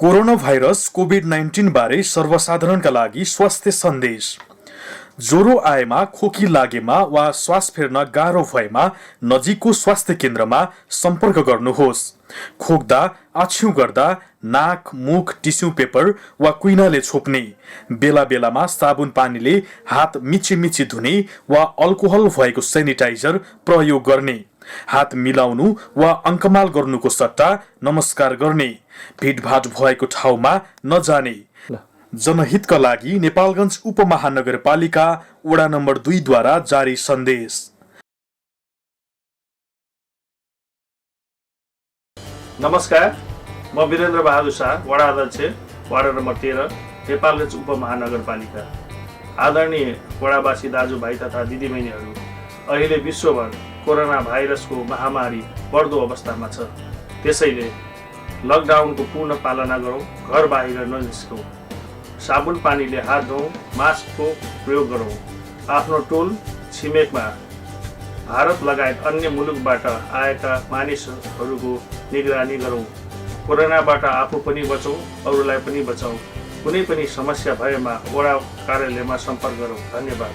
Corona virus COVID-19 बारे सर्वसाधारणका लागि स्वास्थ्य सन्देश। ज्वरो आएमा, खोकी लागेमा वा श्वास फेर्न गाह्रो भएमा नजिकको स्वास्थ्य केन्द्रमा सम्पर्क गर्नुहोस्। खोक्दा, आछ्यु गर्दा नाक, मुख टिस्यु पेपर वा कुइनाले छोप्ने, बेला बेलामा साबुन पानीले हात मिची धुने वा अल्कोहल भएको सेनिटाइजर प्रयोग गर्ने, हात मिलाउनु वा अङ्कमाल गर्नुको सट्टा नमस्कार गर्ने, भिडभाड भएको ठाउँमा नजाने। जनहितका लागि नेपालगञ्ज उपमहानगरपालिका वडा नम्बर 2 द्वारा जारी सन्देश। नमस्कार, म वीरेन्द्र बहादुर शाह, वडा अध्यक्ष, वार्ड नम्बर 13, नेपालगञ्ज उपमहानगरपालिका। आदरणीय वडावासी दाजुभाइ तथा दिदीबहिनीहरू, अहिले विश्वभर कोरोना भाइरसको महामारी बढ्दो अवस्थामा छ। त्यसैले लकडाउनको पूर्ण पालना गरौँ, घर बाहिर ननिस्कौँ, साबुन पानीले हात धौँ, मास्कको प्रयोग गरौँ, आफ्नो टोल छिमेकमा भारत लगायत अन्य मुलुकबाट आएका मानिसहरूको निगरानी गरौँ, कोरोनाबाट आफू पनि बचौँ, अरूलाई पनि बचाउँ। कुनै पनि समस्या भएमा वडा कार्यालयमा सम्पर्क गरौँ। धन्यवाद।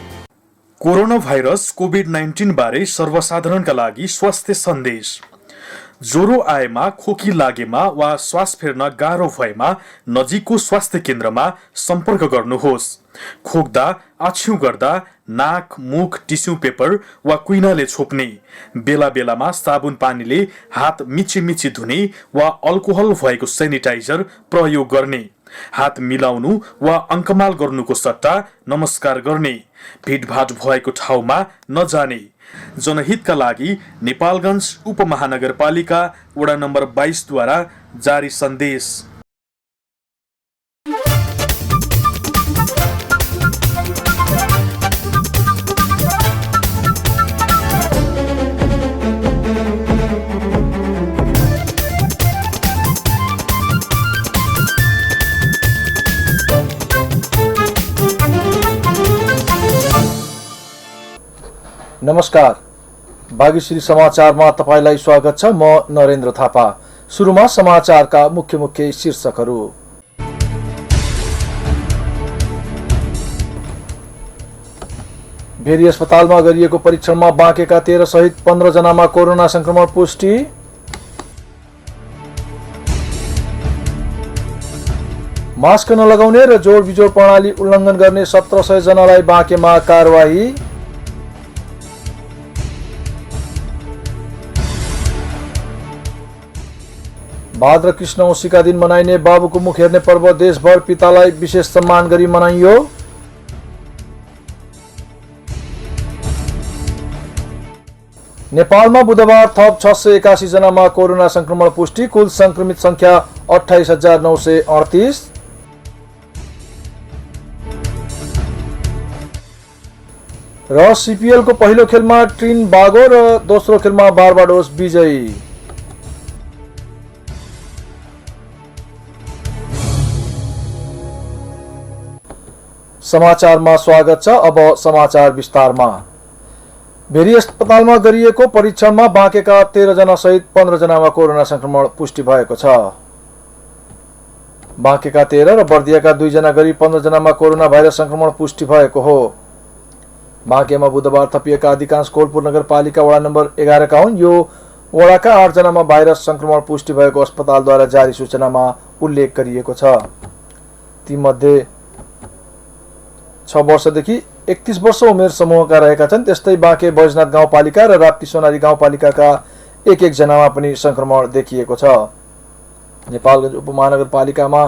कोरोना भाइरस कोभिड-19 बारे सर्वसाधारणका लागि स्वास्थ्य सन्देश। ज्वरो आएमा, खोकी लागेमा वा श्वास फेर्न गाह्रो भएमा नजिकको स्वास्थ्य केन्द्रमा सम्पर्क गर्नुहोस्। खोक्दा, आछ्यु गर्दा नाक, मुख टिस्यु पेपर वा कुइनाले छोप्ने, बेला बेलामा साबुन पानीले हात मिची धुने वा अल्कोहल भएको सेनिटाइजर प्रयोग गर्ने, हात मिलाउनु वा अङ्कमाल गर्नुको सट्टा नमस्कार गर्ने, भिडभाड भएको ठाउँमा नजाने। जनहितका लागि नेपालगञ्ज उपमहानगरपालिका वडा नम्बर 22 द्वारा जारी सन्देश। नमस्कार, भाग्यश्री समाचारमा तपाईलाई स्वागत छ। म नरेन्द्र थापा। सुरुमा समाचारका मुख्य शीर्षकहरू। भेरी अस्पतालमा गरिएको परीक्षणमा बाँकेका 13 सहित 15 जनामा कोरोना संक्रमण पुष्टि। मास्क नलगाउने र जोड बिजोड प्रणाली उल्लङ्घन गर्ने 1700 जनालाई बाँकेमा कारवाही। भाद्र कृष्ण औँसीका दिन मनाइने बाबुको मुख हेर्ने पर्व देशभर पितालाई विशेष सम्मान गरी मनाइयो। नेपालमा बुधबार थप 681 जनामा कोरोना संक्रमण पुष्टि। कुल संक्रमित संख्या 28,938। र सीपीएलको पहिलो खेलमा ट्रिनबागो र दोस्रो खेलमा बार्बाडोस विजयी। समाचारमा स्वागत छ। अब समाचार विस्तारमा। भेरी अस्पतालमा गरिएको परीक्षणमा बाँकेका 13 जना सहित 15 जनामा कोरोना संक्रमण पुष्टि भएको छ। बाँकेका 13 र बर्दियाका 2 जना गरी 15 जनामा कोरोना भाइरस संक्रमण पुष्टि भएको हो। बाँकेमा बुधबार थपिएका अधिकांश कोलपुर नगरपालिका वडा नम्बर 11 का हुन्। यो वडाका 8 जनामा भाइरस संक्रमण पुष्टि भएको अस्पतालद्वारा जारी सूचनामा उल्लेख गरिएको छ। तीमध्ये 6 वर्षदेखि 31 वर्ष उमेर समूहका रहेका छन्। त्यस्तै बाँके बैजनाथ गाउँपालिका र राप्ती सोनारी गाउँपालिकाका 1-1 जनामा पनि संक्रमण देखिएको छ। नेपालगञ्ज उपमहानगरपालिकामा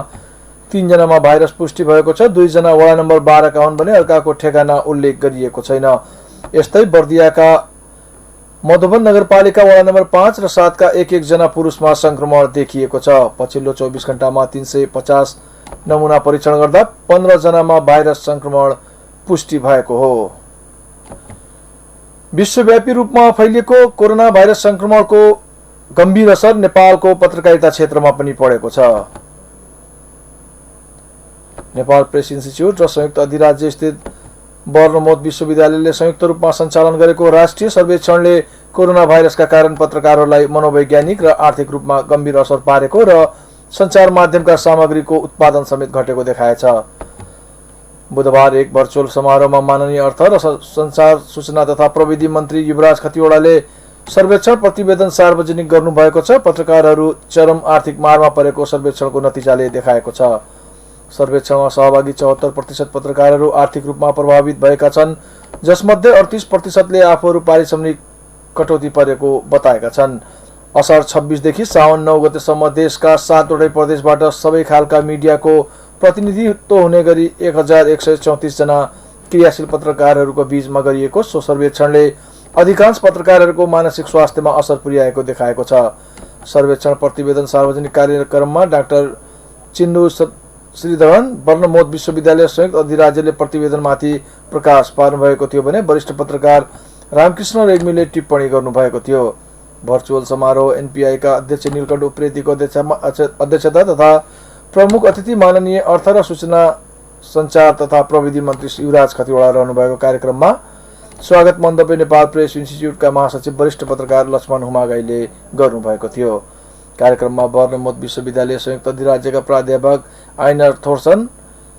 3 जनामा भाइरस पुष्टि भएको छ। 2 जना वडा नम्बर 12 का हुन् भने अर्काको ठेगाना उल्लेख गरिएको छैन। यस्तै बर्दियाका मधुबन नगरपालिका वडा नम्बर 5 र 7 का 1-1 जना पुरुषमा संक्रमण देखिएको छ। पछिल्लो 24 घण्टामा 350 नमुना परीक्षण गर्दा 15 जनामा भाइरस संक्रमण पुष्टि भएको हो। विश्वव्यापी रूपमा फैलिएको कोरोना भाइरस संक्रमणको गम्भीर असर नेपालको पत्रकारिता क्षेत्रमा पनि परेको छ। नेपाल प्रेस इन्स्टिच्युट र संयुक्त अधिराज्य स्थित बर्नमोथ विश्वविद्यालयले संयुक्त रूपमा सञ्चालन गरेको राष्ट्रिय सर्वेक्षणले कोरोना भाइरसका कारण पत्रकारहरूलाई मनोवैज्ञानिक र आर्थिक रूपमा गम्भीर असर पारेको र सञ्चार माध्यमका सामग्रीको उत्पादन समेत घटेको देखाएछ। बुधबार एक भर्चुअल समारोहमा माननीय अर्थ र सञ्चार सूचना तथा प्रविधि मन्त्री युवराज खतिवड़ाले सर्वेक्षण प्रतिवेदन सार्वजनिक गर्नुभएको छ। पत्रकारहरू चरम आर्थिक मारमा परेको सर्वेक्षणको नतिजाले देखाएको छ। सर्वेक्षणमा सहभागी 74% पत्रकारहरू आर्थिक रूपमा प्रभावित भएका छन्, जसमध्ये 38%ले आफूहरू पारिश्रमिक कटौती परेको बताएका छन्। असार 26 देखि साउन 9 गतेसम्म देशका 7वटै प्रदेशबाट सबै खालका मिडियाको प्रतिनिधित्व हुने गरी 1134 जना क्रियाशील पत्रकारहरूको बीचमा गरिएको सो सर्वेक्षणले अधिकांश पत्रकारहरूको मानसिक स्वास्थ्यमा असर पुर्याएको देखाएको छ। सर्वेक्षण प्रतिवेदन सार्वजनिक कार्यक्रममा डाक्टर चिन्नु श्रीधरन वर्णमोद विश्वविद्यालय संयुक्त अधिराज्यले प्रतिवेदनमाथि प्रकाश पार्नुभएको थियो भने वरिष्ठ पत्रकार रामकृष्ण रेग्मीले टिप्पणी गर्नुभएको थियो। भर्चुअल समारोह एनपीआईका अध्यक्ष नीलकण्ठ उप्रेतीको अध्यक्षता तथा प्रमुख अतिथि माननीय अर्थ र सूचना सञ्चार तथा प्रविधि मन्त्री युवराज खतिवड़ा रहनुभएको कार्यक्रममा स्वागत मन्तव्य नेपाल प्रेस इन्स्टिच्युटका महासचिव वरिष्ठ पत्रकार लक्ष्मण हुमागाईले गर्नुभएको थियो। कार्यक्रममा वर्णमोद विश्वविद्यालय संयुक्त अधिराज्यका प्राध्यापक आइनर थोर्सन,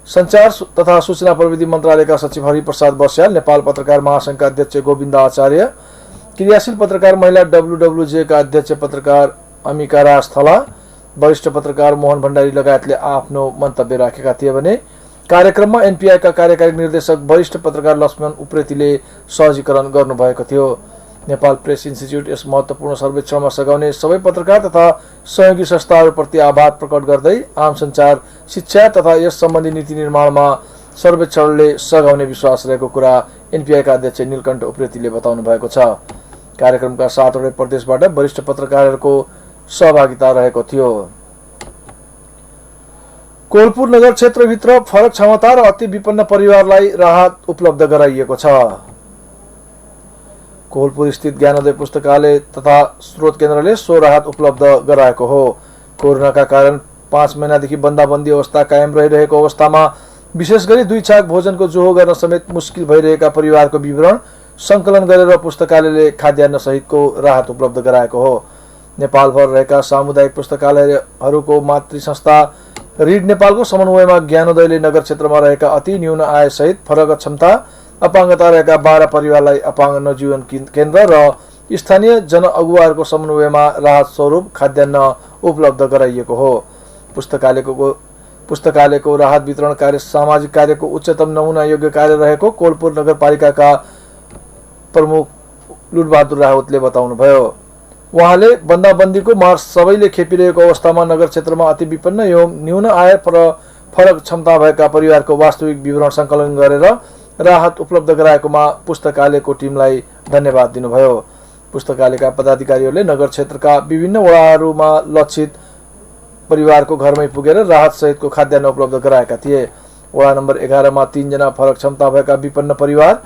सञ्चार तथा सूचना प्रविधि मन्त्रालयका सचिव हरिप्रसाद बस्याल, नेपाल पत्रकार महासंघका अध्यक्ष गोविन्द आचार्य, क्रियाशील पत्रकार महिला WWJ का अध्यक्ष पत्रकार अमिका राज थला, वरिष्ठ पत्रकार मोहन भण्डारी लगायतले आफ्नो मन्तव्य राखेका थिए भने कार्यक्रममा एनपीआईका कार्यकारी निर्देशक वरिष्ठ पत्रकार लक्ष्मण उप्रेतीले सहजीकरण गर्नुभएको थियो। नेपाल प्रेस इन्स्टिच्युट यस महत्त्वपूर्ण सर्वेक्षणमा सघाउने सबै पत्रकार तथा सहयोगी संस्थाहरूप्रति आभार प्रकट गर्दै आम सञ्चार, शिक्षा तथा यस सम्बन्धी नीति निर्माणमा सर्वेक्षणले सघाउने विश्वास रहेको कुरा एनपीआईका अध्यक्ष नीलकण्ठ उप्रेतीले बताउनु भएको छ। कार्यक्रमका 7वटै प्रदेशबाट वरिष्ठ पत्रकारहरूको सहभागिता रहेको थियो। कोलपुर नगर क्षेत्रभित्र फरक क्षमता र अति विपन्न परिवारलाई राहत उपलब्ध गराइएको छ। कोलपुर स्थित ज्ञानोदय पुस्तकालय तथा स्रोत केन्द्रले सो राहत उपलब्ध गराएको हो। कोरोनाका कारण 5 महिनादेखि बन्दाबन्दी अवस्था कायम रहिरहेको अवस्थामा विशेष गरी 2 छाक भोजनको जोहो गर्न समेत मुस्किल भइरहेका परिवारको विवरण संकलन गरेर पुस्तकालयले खाद्यान्न सहितको राहत उपलब्ध गराएको हो। नेपालभर रहेका सामुदायिक पुस्तकालयहरूको मातृ संस्था रिड नेपालको समन्वयमा ज्ञानोदयले नगर क्षेत्रमा रहेका अति न्यून आय सहित फरक क्षमता अपाङ्गता रहेका 12 परिवारलाई अपाङ्ग नवजीवन केन्द्र र स्थानीय जनअगुवाहरूको समन्वयमा राहत स्वरूप खाद्यान्न उपलब्ध गराइएको हो। पुस्तकालयको राहत वितरण कार्य सामाजिक कार्यको उच्चतम नमुना योग्य कार्य रहेको कोलपुर नगरपालिकाका प्रमुख लुटबहादुर रावतले बताउनुभयो। उहाँले बन्दाबन्दीको मार सबैले खेपिरहेको अवस्थामा नगर क्षेत्रमा अति विपन्न एवं न्यून आय र फरक क्षमता भएका परिवारको वास्तविक विवरण संकलन गरेर राहत उपलब्ध गराएकोमा पुस्तकालयको टिमलाई धन्यवाद दिनुभयो। पुस्तकालयका पदाधिकारीहरूले नगर क्षेत्रका विभिन्न वडाहरूमा लक्षित परिवारको घरमै पुगेर राहत सहितको खाद्यान्न उपलब्ध गराएका थिए। वडा नम्बर 11 मा 3 जना फरक क्षमता भएका विपन्न परिवार,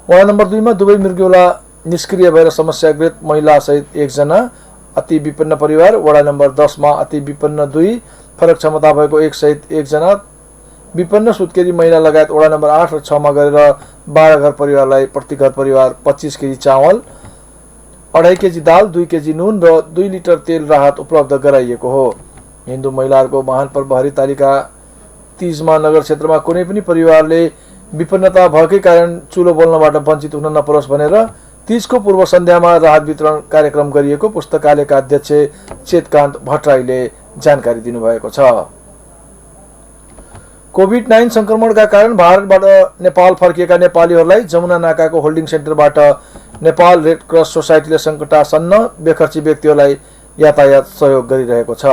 वडा नम्बर 2 मा दुवै मृगौला निष्क्रिय भएर समस्याग्रस्त महिला सहित 1 जना अति विपन्न परिवार, वडा नम्बर 10 मा अति विपन्न 2 फरक क्षमता भएको 1 सहित 1 जना विपन्न सुत्केरी महिला लगायत वडा नम्बर 8 र 6 मा गरेर 12 घर परिवारलाई प्रति घर परिवार 25 केजी चामल, 2.5 केजी दाल, 2 केजी नुन र 2 लिटर तेल राहत उपलब्ध गराइएको हो। हिन्दू महिलाहरूको महान पर्व हरितालिका तीजमा नगर क्षेत्रमा कुनै पनि परिवारले विपन्नता भएकै कारण चुलो बोल्नबाट वञ्चित हुन नपरोस् भनेर तीजको पूर्व सन्ध्यामा राहत वितरण कार्यक्रम गरिएको पुस्तकालयका अध्यक्ष चेतकान्त भट्टराईले जानकारी दिनुभएको छ। कोभिड-19 संक्रमणका कारण भारतबाट नेपाल फर्किएका नेपालीहरूलाई जमुना नाकाको होल्डिङ सेन्टरबाट नेपाल रेड क्रस सोसाइटीले सङ्कटासन्न बेखर्ची व्यक्तिहरूलाई यातायात सहयोग गरिरहेको छ।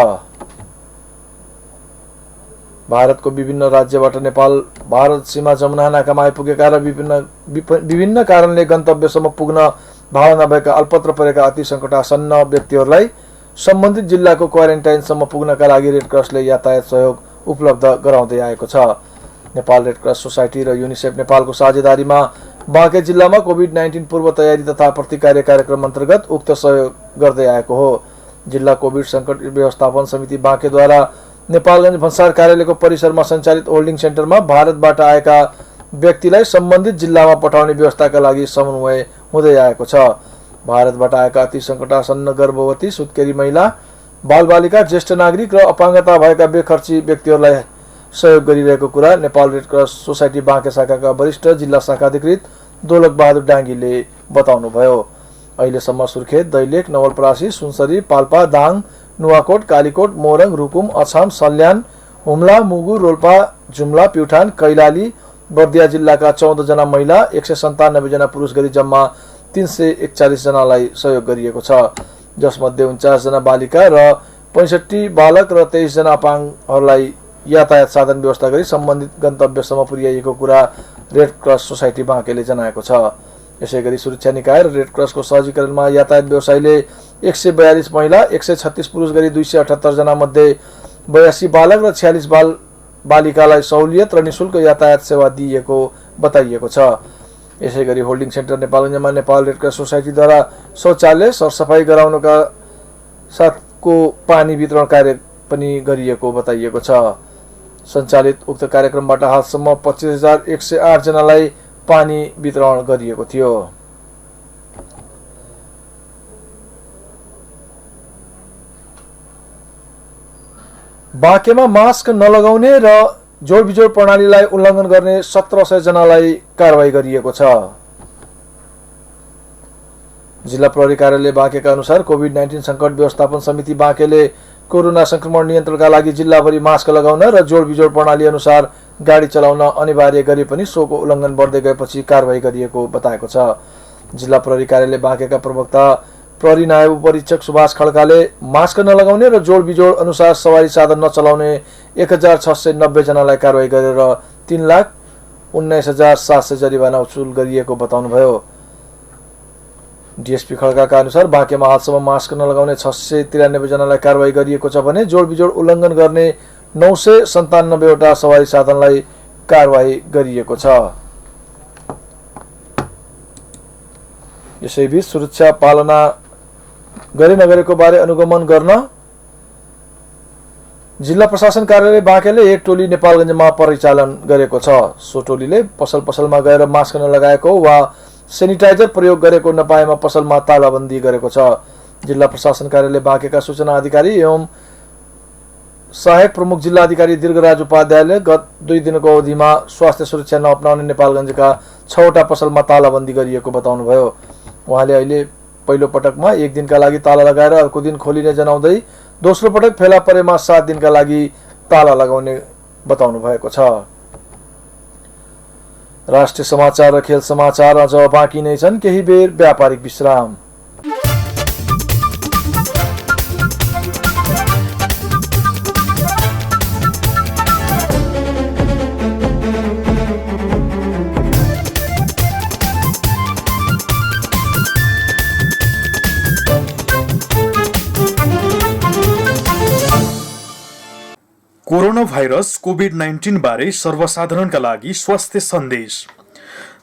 भारतको विभिन्न राज्यबाट नेपाल भारत सीमा जमुना नाकामा आइपुगेका र विभिन्न कारणले गन्तव्यसम्म पुग्न भावना भएका अल्पत्र परेका अति सङ्कटासन्न व्यक्तिहरूलाई सम्बन्धित जिल्लाको क्वारेन्टाइनसम्म पुग्नका लागि रेड क्रसले यातायात सहयोग उपलब्ध गराउँदै आएको छ। नेपाल रेड क्रस सोसाइटी र युनिसेफ नेपालको साझेदारीमा बाँके जिल्लामा कोभिड-19 पूर्व तयारी तथा प्रतिकार्य कार्यक्रम अन्तर्गत उक्त सहयोग गर्दै आएको हो। जिल्ला कोभिड सङ्कट व्यवस्थापन समिति बाँकेद्वारा नेपालगञ्ज भन्सार कार्यालयको परिसरमा सञ्चालित होल्डिङ सेन्टरमा भारतबाट आएका व्यक्तिलाई सम्बन्धित जिल्लामा पठाउने व्यवस्थाका लागि समन्वय हुँदै आएको छ। भारतबाट आएका अति सङ्कटासन्न गर्भवती, सुत्केरी महिला, बालबालिका, ज्येष्ठ नागरिक र अपाङ्गता भएका बेखर्ची व्यक्तिहरूलाई सहयोग गरिरहेको कुरा Nepal red cross society Banke शाखाका वरिष्ठ जिल्ला शाखा अधिकृत दोलक बहादुर डाङ्गीले बताउनुभयो। अहिलेसम्म सुर्खेत, दैलेख, नवलपरासी, सुनसरी, पाल्पा, दाङ, नुवाकोट, कालीकोट, मोरङ, रुकुम, अछाम, सल्यान, हुम्ला, मुगु, रोल्पा, जुम्ला, प्युठान, कैलाली, बर्दिया जिल्लाका 14 जना महिला, 197 जना पुरुष गरी जम्मा 341 जनालाई सहयोग गरिएको छ, जसमध्ये 49 जना बालिका र 65 बालक र 23 जना अपाङ्गहरूलाई यातायात साधन व्यवस्था गरी सम्बन्धित गन्तव्यसम्म पुर्याइएको कुरा रेड क्रस सोसाइटी बाँकेले जनाएको छ। यसैगरी सुरक्षा निकाय र रेड क्रसको सहजीकरणमा यातायात व्यवसायीले 142 महिला, 136 पुरुष गरी 278 जना मध्ये 82 बालक र 46 बालिकालाई सहुलियत र निशुल्क यातायात सेवा दिइएको बताइएको छ। यसैगरी होल्डिङ सेन्टर नेपालगञ्जमा नेपाल रेड क्रस सोसाइटीद्वारा शौचालय सरसफाई गराउनका साथको पानी वितरण कार्य पनि गरिएको बताइएको छ। सञ्चालित उक्त कार्यक्रमबाट हालसम्म 25,108 जनालाई पानी वितरण गरिएको थियो। बाँकेमा मास्क नलगाउने र जोडबिजोड प्रणालीलाई उल्लङ्घन गर्ने 1700 जनालाई कारवाही गरिएको छ। जिल्ला प्रहरी कार्यालय बाँकेका अनुसार कोभिड-19 संकट व्यवस्थापन समिति बाँकेले कोरोना संक्रमण नियन्त्रणका लागि जिल्लाभरि मास्क लगाउन र जोडबिजोड प्रणाली अनुसार गाडी चलाउन अनिवार्य गरे पनि सोको उल्लङ्घन बढ्दै गएपछि कारवाही गरिएको बताएको छ। जिल्ला प्रहरी कार्यालय बाँकेका प्रवक्ता प्रहरी नायब उपरीक्षक सुभाष खड्काले मास्क नलगाउने र जोडबिजोड अनुसार सवारी साधन नचलाउने 1690 जनालाई कारवाही गरेर 3,19,700 जरिवाना वसुल गरिएको बताउनुभयो। डीएसपी खड्काका अनुसार बाँकेमा हालसम्म मास्क नलगाउने 693 जनालाई कारवाही गरिएको छ भने जोडबिजोड उल्लङ्घन गर्ने 997 वटा सवारी साधनलाई कारवाही गरिएको छ। यसैबीच सुरक्षा पालना गरे नगरेको बारे अनुगमन गर्न जिल्ला प्रशासन कार्यालय बाँकेले एक टोली नेपालगञ्जमा परिचालन गरेको छ। सो टोलीले पसलमा गएर मास्क नलगाएको वा सेनिटाइजर प्रयोग गरेको नपाएमा पसलमा तालाबन्दी गरेको छ। जिल्ला प्रशासन कार्यालय बाँकेका सूचना अधिकारी एवं सहायक प्रमुख जिल्ला अधिकारी दीर्घराज उपाध्यायले गत 2 दिनको अवधिमा स्वास्थ्य सुरक्षा नअपनाउने नेपालगञ्जका 6 वटा पसलमा तालाबन्दी गरिएको बताउनुभयो। उहाँले अहिले पहिलो पटकमा 1 दिनका लागि ताला लगाएर अर्को दिन खोलिने जनाउँदै दोस्रो पटक फेला परेमा 7 दिनका लागि ताला लगाउने बताउनु भएको छ। राष्ट्रिय समाचार र खेल समाचार अझ बाँकी नै छन्, केही बेर व्यापारिक विश्राम। कोरोना भाइरस कोभिड-19 बारे सर्वसाधारणका लागि स्वास्थ्य सन्देश।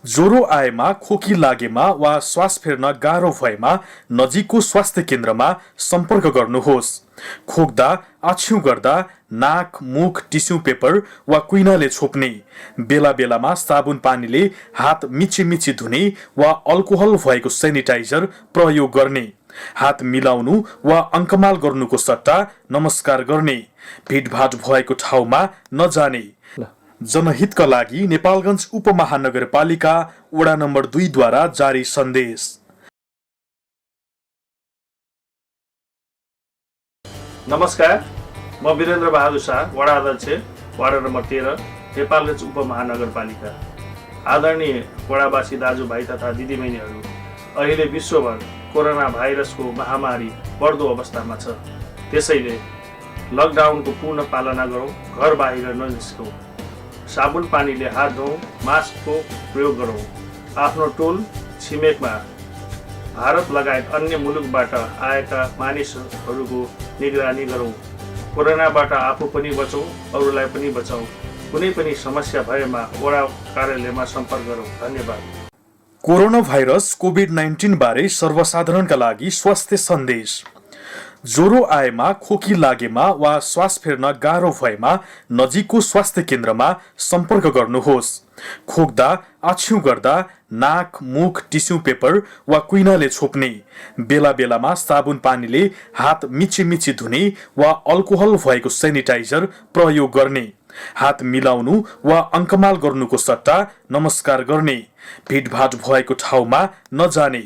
ज्वरो आएमा, खोकी लागेमा वा श्वास फेर्न गाह्रो भएमा नजिकको स्वास्थ्य केन्द्रमा सम्पर्क गर्नुहोस्। खोक्दा, आछ्यु गर्दा नाक, मुख टिस्यु पेपर वा कुइनाले छोप्ने, बेला बेलामा साबुन पानीले हात मिची धुने वा अल्कोहल भएको सेनिटाइजर प्रयोग गर्ने, हात मिलाउनु वा अङ्कमाल गर्नुको सट्टा नमस्कार गर्ने, भिडभाड भएको ठाउँमा नजाने। जनहितका लागि नेपालगञ्ज उपमहानगरपालिका वडा नम्बर 2 द्वारा जारी सन्देश। नमस्कार, म वीरेन्द्र बहादुर शाह, वडा अध्यक्ष, वार्ड नम्बर 13, नेपालगञ्ज उपमहानगरपालिका। आदरणीय वडावासी दाजुभाइ तथा दिदीबहिनीहरू, अहिले विश्वभर कोरोना भाइरसको महामारी बढ्दो अवस्थामा छ। त्यसैले लकडाउनको पूर्ण पालना गरौँ, घर बाहिर ननिस्कौँ, साबुन पानीले हात धौँ, मास्कको प्रयोग गरौँ, आफ्नो टोल छिमेकमा भारत लगायत अन्य मुलुकबाट आएका मानिसहरूको निगरानी गरौँ। कोरोनाबाट आफू पनि बचौँ, अरूलाई पनि बचाउँ। कुनै पनि समस्या भएमा वडा कार्यालयमा सम्पर्क गरौँ। धन्यवाद। कोरोना भाइरस कोभिड-19 बारे सर्वसाधारणका लागि स्वास्थ्य सन्देश। ज्वरो आएमा, खोकी लागेमा वा श्वास फेर्न गाह्रो भएमा नजिकको स्वास्थ्य केन्द्रमा सम्पर्क गर्नुहोस्। खोक्दा, आछ्यु गर्दा नाक, मुख टिस्यु पेपर वा कुइनाले छोप्ने, बेला बेलामा साबुन पानीले हात मिची धुने वा अल्कोहल भएको सेनिटाइजर प्रयोग गर्ने, हात मिलाउनु वा अङ्कमाल गर्नुको सट्टा नमस्कार गर्ने, भिडभाड भएको ठाउँमा नजाने।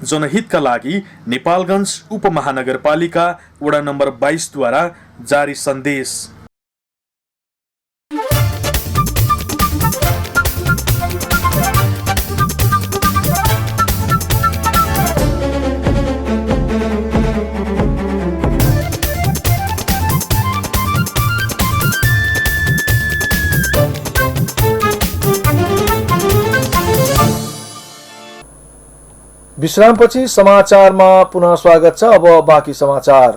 जनहितका लागि नेपालगञ्ज उपमहानगरपालिका वडा नम्बर 22 द्वारा जारी सन्देश। विश्रामपछि समाचारमा पुनः स्वागत छ। अब बाँकी समाचार।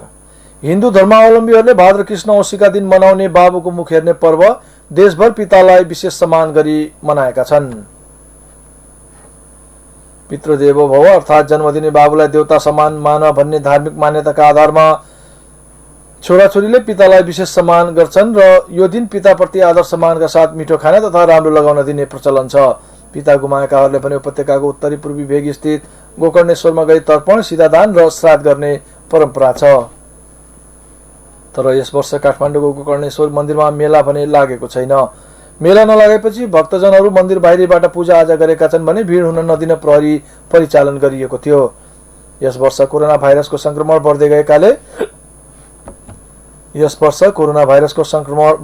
हिन्दू धर्मावलम्बीहरूले भाद्र कृष्ण औँसीका दिन मनाउने बाबुको मुख हेर्ने पर्व देशभर पितालाई विशेष सम्मान गरी मनाएका छन्। पितृदेवो भव अर्थात् जन्म दिने बाबुलाई देवता समान मान भन्ने धार्मिक मान्यताका आधारमा छोराछोरीले पितालाई विशेष सम्मान गर्छन् र यो दिन पिताप्रति आदर सम्मानका साथ मिठो खाना तथा राम्रो लगाउन दिने प्रचलन छ। पिता गुमाएकाहरूले पनि उपत्यकाको उत्तरी पूर्वी भेग स्थित गोकर्णेश्वरमा गई तर्पण, सिधादान र श्राद्ध गर्ने परम्परा छ। तर यस वर्ष काठमाडौँको गोकर्णेश्वर मन्दिरमा मेला भने लागेको छैन। मेला नलागेपछि भक्तजनहरू मन्दिर बाहिरबाट पूजाआजा गरेका छन् भने भिड हुन नदिन प्रहरी परिचालन गरिएको थियो। यस वर्ष कोरोना भाइरसको संक्रमण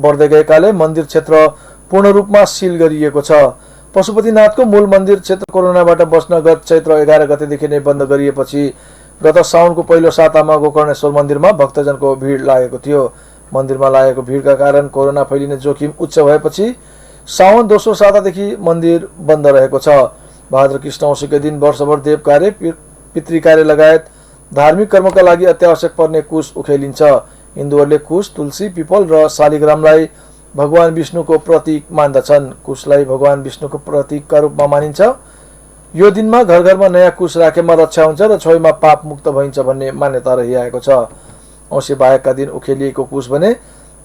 बढ्दै गएकाले मन्दिर क्षेत्र पूर्ण रूपमा सिल गरिएको छ। पशुपतिनाथको मूल मन्दिर क्षेत्र कोरोनाबाट बच्न गत चैत्र 11 गतेदेखि नै बन्द गरिएपछि गत साउनको पहिलो सातामा गोकर्णेश्वर मन्दिरमा भक्तजनको भिड लागेको थियो। मन्दिरमा लागेको भिडका कारण कोरोना फैलिने जोखिम उच्च भएपछि साउन दोस्रो सातादेखि मन्दिर बन्द रहेको छ। भाद्र कृष्ण औँसीको दिन वर्षभर देव कार्य, पितृकार्य लगायत धार्मिक कर्मका लागि अत्यावश्यक पर्ने कुश उखेलिन्छ। हिन्दूहरूले कुश, तुलसी, पिपल र शालिग्रामलाई भगवान विष्णुको प्रतीक मान्दछन्। कुशलाई भगवान विष्णुको प्रतीकका रूपमा मानिन्छ। यो दिनमा घर घरमा नयाँ कुश राखेमा रक्षा हुन्छ र छोइमा पाप मुक्त भइन्छ भन्ने मान्यता रहिआएको छ। औँसी बाहेकका दिन उखेलिएको कुश भने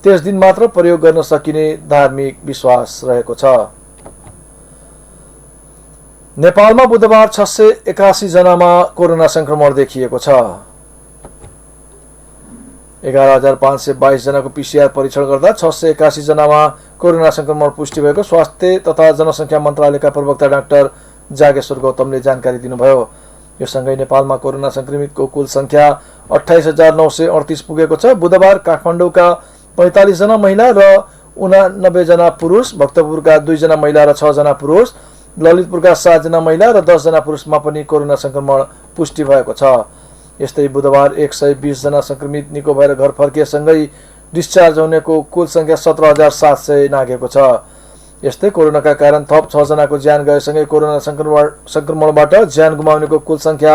त्यस दिन मात्र प्रयोग गर्न सकिने धार्मिक विश्वास रहेको छ। नेपालमा बुधबार 681 जनामा कोरोना संक्रमण देखिएको छ। 11,522 जनाको पीसीआर परीक्षण गर्दा 681 जनामा कोरोना संक्रमण पुष्टि भएको स्वास्थ्य तथा जनसंख्या मन्त्रालयका प्रवक्ता डाक्टर जागेश्वर गौतमले जानकारी दिनुभयो। यो सँगै नेपालमा कोरोना संक्रमितको कुल संख्या 28,938 पुगेको छ। बुधबार काठमाडौँका 45 जना महिला र 89 जना पुरुष, भक्तपुरका 2 जना महिला र 6 जना पुरुष, ललितपुरका 7 जना महिला र 10 जना पुरुषमा पनि कोरोना संक्रमण पुष्टि भएको छ। यस्तै बुधबार 120 जना संक्रमित निको भएर घर फर्किएसँगै डिस्चार्ज हुनेको कुल संख्या 17,700 नाघेको छ। यस्तै कोरोनाका कारण थप 6 जनाको ज्यान गएसँगै कोरोना संक्रमणबाट ज्यान गुमाउनेको कुल संख्या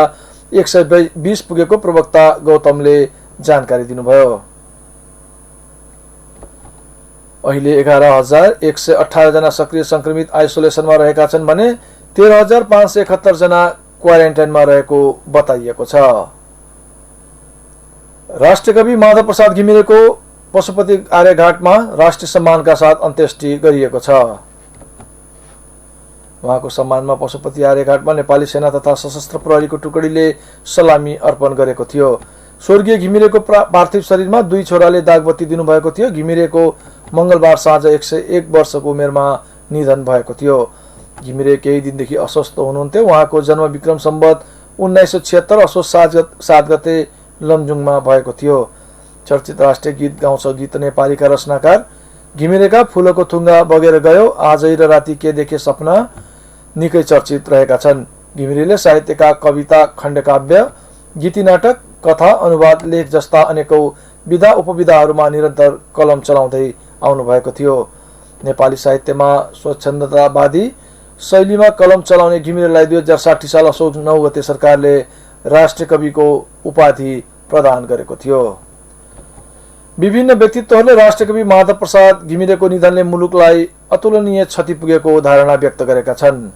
120 पुगेको प्रवक्ता गौतमले जानकारी दिनुभयो। अहिले 11,118 जना सक्रिय संक्रमित आइसोलेसनमा रहेका छन् भने 13,571 जना क्वारेन्टाइनमा रहेको बताइएको छ। राष्ट्रकवि माधव प्रसाद घिमिरेको पशुपति आर्यघाटमा राष्ट्रिय सम्मानका साथ अन्त्येष्टि गरिएको छ। उहाँको सम्मानमा पशुपति आर्यघाटमा नेपाली सेना तथा सशस्त्र प्रहरीको टुकडीले सलामी अर्पण गरेको थियो। स्वर्गीय घिमिरेको पार्थिव शरीरमा 2 छोराले दागबत्ती दिनुभएको थियो। घिमिरेको मंगलबार साँझ 101 वर्षको उमेरमा निधन भएको थियो। घिमिरे केही दिनदेखि अस्वस्थ हुनुहुन्थ्यो। उहाँको जन्म विक्रम सम्वत 1976 असोज 7 गते लमजुङमा भएको थियो। चर्चित राष्ट्रिय गीत गाउँछ गीत नेपालीका रचनाकार घिमिरेका फूलको थुङ्गा बगेर गयो, आजै र राति के देखे सपना निकै चर्चित रहेका छन्। घिमिरेले साहित्यका कविता, खण्डकाव्य, गीति नाटक, कथा, अनुवाद, लेख जस्ता अनेकौं विधा उपविधाहरूमा निरन्तर कलम चलाउँदै आउनु भएको थियो। नेपाली साहित्यमा स्वच्छन्दतावादी शैलीमा कलम चलाउने घिमिरेलाई 2060 साल असोज 9 गते सरकारले राष्ट्रिय कविको उपाधि प्रदान गरेको थियो। विभिन्न व्यक्तित्वहरूले राष्ट्रकवि माधव प्रसाद घिमिरेको निधनले मुलुकलाई अतुलनीय क्षति पुगेको धारणा व्यक्त गरेका छन्।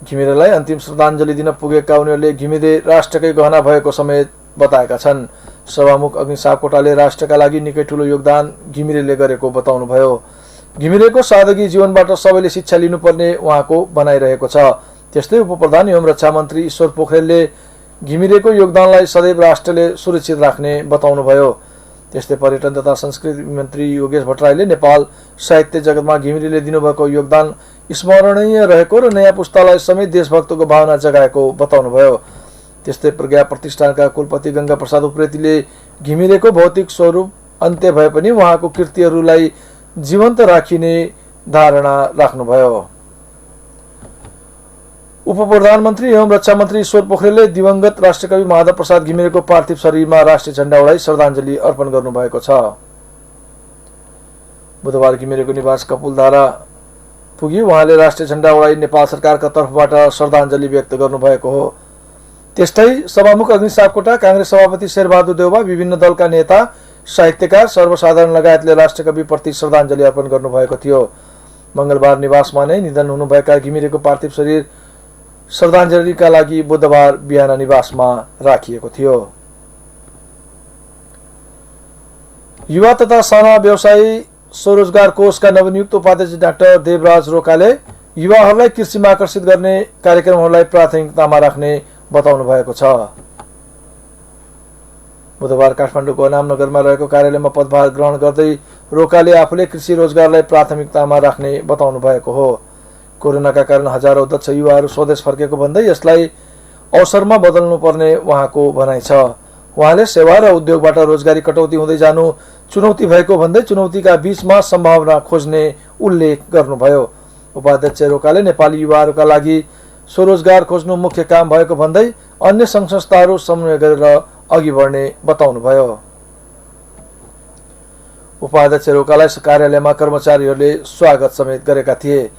घिमिरेलाई अन्तिम श्रद्धाञ्जली दिन पुगेका उनीहरूले घिमिरे राष्ट्रकै गहना भएको समेत बताएका छन्। सभामुख अग्नि सापकोटाले राष्ट्रका लागि निकै ठूलो योगदान घिमिरेले गरेको बताउनुभयो। घिमिरेको सादगी जीवनबाट सबैले शिक्षा लिनुपर्ने उहाँको भनाइरहेको छ। त्यस्तै उपप्रधान एवं रक्षा मन्त्री ईश्वर पोखरेलले घिमिरेको योगदानलाई सदैव राष्ट्रले सुरक्षित राख्ने बताउनुभयो। त्यस्तै पर्यटन तथा संस्कृति मन्त्री योगेश भट्टराईले नेपाल साहित्य जगतमा घिमिरेले दिनुभएको योगदान स्मरणीय रहेको र नयाँ पुस्तालाई समेत देशभक्तको भावना जगाएको बताउनुभयो। त्यस्तै प्रज्ञा प्रतिष्ठानका कुलपति गंगा प्रसाद उप्रेतीले घिमिरेको भौतिक स्वरूप अन्त्य भए पनि उहाँको कृतिहरूलाई जीवन्त राखिने धारणा राख्नुभयो। उपप्रधानमन्त्री एवं रक्षा मन्त्री ईश्वर पोखरेलले दिवंगत राष्ट्रकवि माधव प्रसाद घिमिरेको पार्थिव शरीरमा राष्ट्रिय झण्डा उडाई श्रद्धाञ्जली अर्पण गर्नुभएको छ। बुधबार घिमिरेको निवास कपुलधारा पुगी उहाँले राष्ट्रिय झण्डा उडाई नेपाल सरकारका तर्फबाट श्रद्धाञ्जली व्यक्त गर्नुभएको हो। त्यस्तै सभामुख अग्नि सापकोटा, कांग्रेस सभापति शेरबहादुर देउवा, विभिन्न दलका नेता, साहित्यकार, सर्वसाधारण लगायतले राष्ट्रकविप्रति श्रद्धाञ्जली अर्पण गर्नुभएको थियो। मंगलबार निवासमा नै निधन हुनुभएका घिमिरेको पार्थिव शरीर श्रद्धाञ्जलीका लागि बुधबार बिहान निवासमा राखिएको थियो। युवा तथा साना व्यवसायी स्वरोजगार कोषका नवनियुक्त उपाध्यक्ष डाक्टर देवराज रोकाले युवाहरूलाई कृषिमा आकर्षित गर्ने कार्यक्रमहरूलाई प्राथमिकतामा राख्ने बताउनु भएको छ। बुधबार काठमाडौँको अनामनगरमा रहेको कार्यालयमा पदभार ग्रहण गर्दै रोकाले आफूले कृषि रोजगारलाई प्राथमिकतामा राख्ने बताउनु भएको हो। कोरोनाका कारण हजारौं दक्ष युवाहरू स्वदेश फर्केको भन्दै यसलाई अवसरमा बदल्नुपर्ने उहाँको भनाइ छ। उहाँले सेवा र उद्योगबाट रोजगारी कटौती हुँदै जानु चुनौती भएको भन्दै चुनौतीका बीचमा सम्भावना खोज्ने उल्लेख गर्नुभयो। उपाध्यक्ष रोकाले नेपाली युवाहरूका लागि स्वरोजगार खोज्नु मुख्य काम भएको भन्दै अन्य संघ संस्थाहरू समन्वय गरेर अघि बढ्ने बताउनुभयो। उपाध्यक्ष रोकालाई कार्यालयमा कर्मचारीहरूले स्वागत समेत गरेका थिए।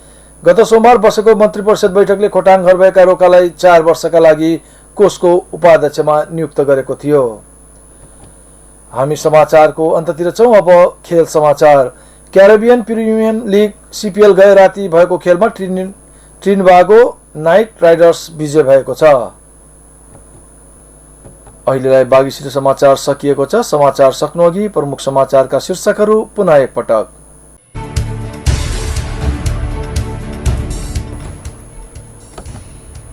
गत सोमबार बसेको मन्त्री परिषद बैठकले खोटाङ घर भएका रोकालाई 4 वर्षका लागि कोषको उपाध्यक्षमा नियुक्त गरेको थियो। हामी समाचारको अन्ततिर छौं। अब खेल समाचार। क्यारिबियन प्रिमियर लिग सीपीएल गए राति भएको खेलमा ट्रिनिबागो नाइट राइडर्स विजय भएको छ। अहिलेलाई बागीसित समाचार सकिएको छ। समाचार सक्नुअघि प्रमुख समाचारका शीर्षकहरू पुनः एकपटक।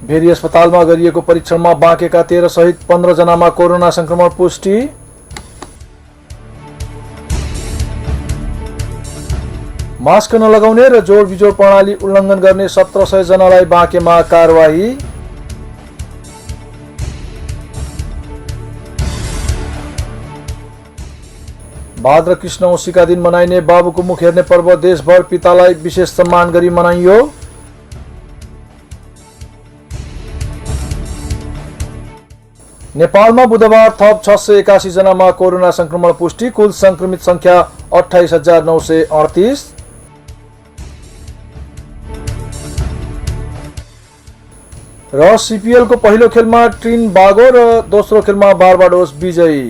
भेरी अस्पतालमा गरिएको परीक्षणमा बाँकेका 13 सहित 15 जनामा कोरोना संक्रमण पुष्टि। मास्क नलगाउने र जोड बिजोड प्रणाली उल्लङ्घन गर्ने 1700 जनालाई बाँकेमा कारवाही। भाद्र कृष्ण औँसीका दिन मनाइने बाबुको मुख हेर्ने पर्व देशभर पितालाई विशेष सम्मान गरी मनाइयो। नेपालमा बुधबार थप 681 जनामा कोरोना संक्रमण पुष्टि। कुल संक्रमित संख्या 28,938। र सीपीएल को पहिलो खेलमा ट्रिनिबागो र दोस्रो खेलमा बारबाडोस विजयी।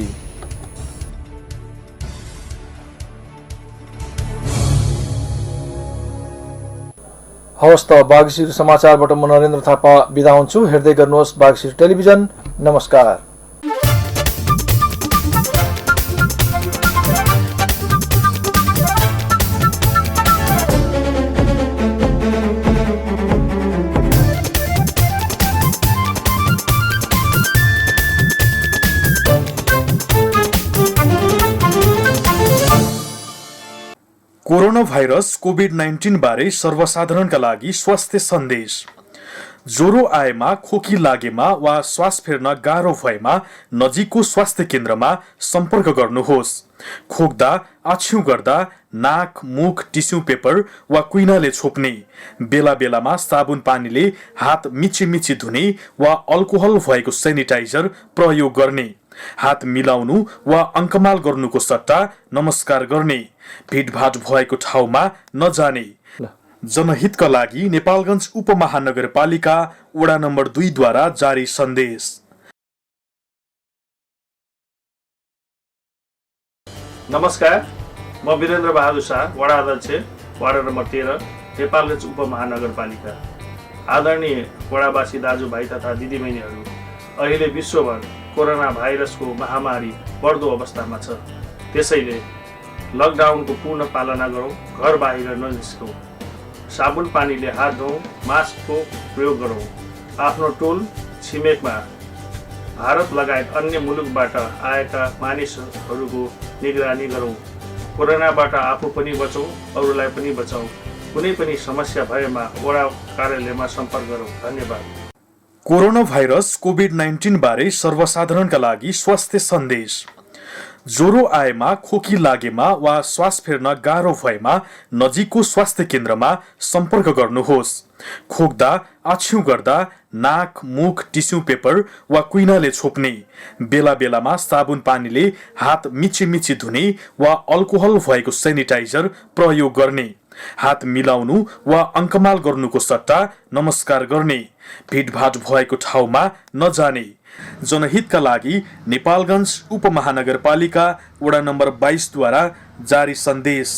हवस् त बागीसिर समाचारबाट म नरेन्द्र थापा बिदा हुन्छु। हेर्दै गर्नुहोस् बागीसिर टेलिभिजन। नमस्कार। कोरोना भाइरस कोभिड-19 बारे सर्वसाधारणका लागि स्वास्थ्य सन्देश। ज्वरो आएमा, खोकी लागेमा वा श्वास फेर्न गाह्रो भएमा नजिकको स्वास्थ्य केन्द्रमा सम्पर्क गर्नुहोस्। खोक्दा, आछ्यु गर्दा नाक, मुख टिस्यु पेपर वा कुइनाले छोप्ने, बेला बेलामा साबुन पानीले हात मिची धुने वा अल्कोहल भएको सेनिटाइजर प्रयोग गर्ने, हात मिलाउनु वा अङ्कमाल गर्नुको सट्टा नमस्कार गर्ने, भिडभाड भएको ठाउँमा नजाने। जनहितका लागि नेपालगञ्ज उपमहानगरपालिका वडा नम्बर 2 द्वारा जारी सन्देश। नमस्कार, म वीरेन्द्र बहादुर शाह, वडा अध्यक्ष, वार्ड नम्बर 13, नेपालगञ्ज उपमहानगरपालिका। आदरणीय वडावासी दाजुभाइ तथा दिदीबहिनीहरू, अहिले विश्वभर कोरोना भाइरसको महामारी बढ्दो अवस्थामा छ। त्यसैले लकडाउनको पूर्ण पालना गरौँ, घर बाहिर ननिस्कौँ, साबुन पानीले हात धौँ, मास्कको प्रयोग गरौँ, आफ्नो टोल छिमेकमा भारत लगायत अन्य मुलुकबाट आएका मानिसहरूको निगरानी गरौँ, कोरोनाबाट आफू पनि बचौँ, अरूलाई पनि बचाउँ। कुनै पनि समस्या भएमा वडा कार्यालयमा सम्पर्क गरौँ। धन्यवाद। कोरोना भाइरस कोभिड-19 बारे सर्वसाधारणका लागि स्वास्थ्य सन्देश। ज्वरो आएमा, खोकी लागेमा वा श्वास फेर्न गाह्रो भएमा नजिकको स्वास्थ्य केन्द्रमा सम्पर्क गर्नुहोस्। खोक्दा, आछ्यु गर्दा नाक, मुख टिस्यु पेपर वा कुइनाले छोप्ने, बेला बेलामा साबुन पानीले हात मिची धुने वा अल्कोहल भएको सेनिटाइजर प्रयोग गर्ने, हात मिलाउनु वा अङ्कमाल गर्नुको सट्टा नमस्कार गर्ने, भिडभाड भएको ठाउँमा नजाने। जनहितका लागि नेपालगञ्ज उपमहानगरपालिका वडा नम्बर 22 द्वारा जारी सन्देश।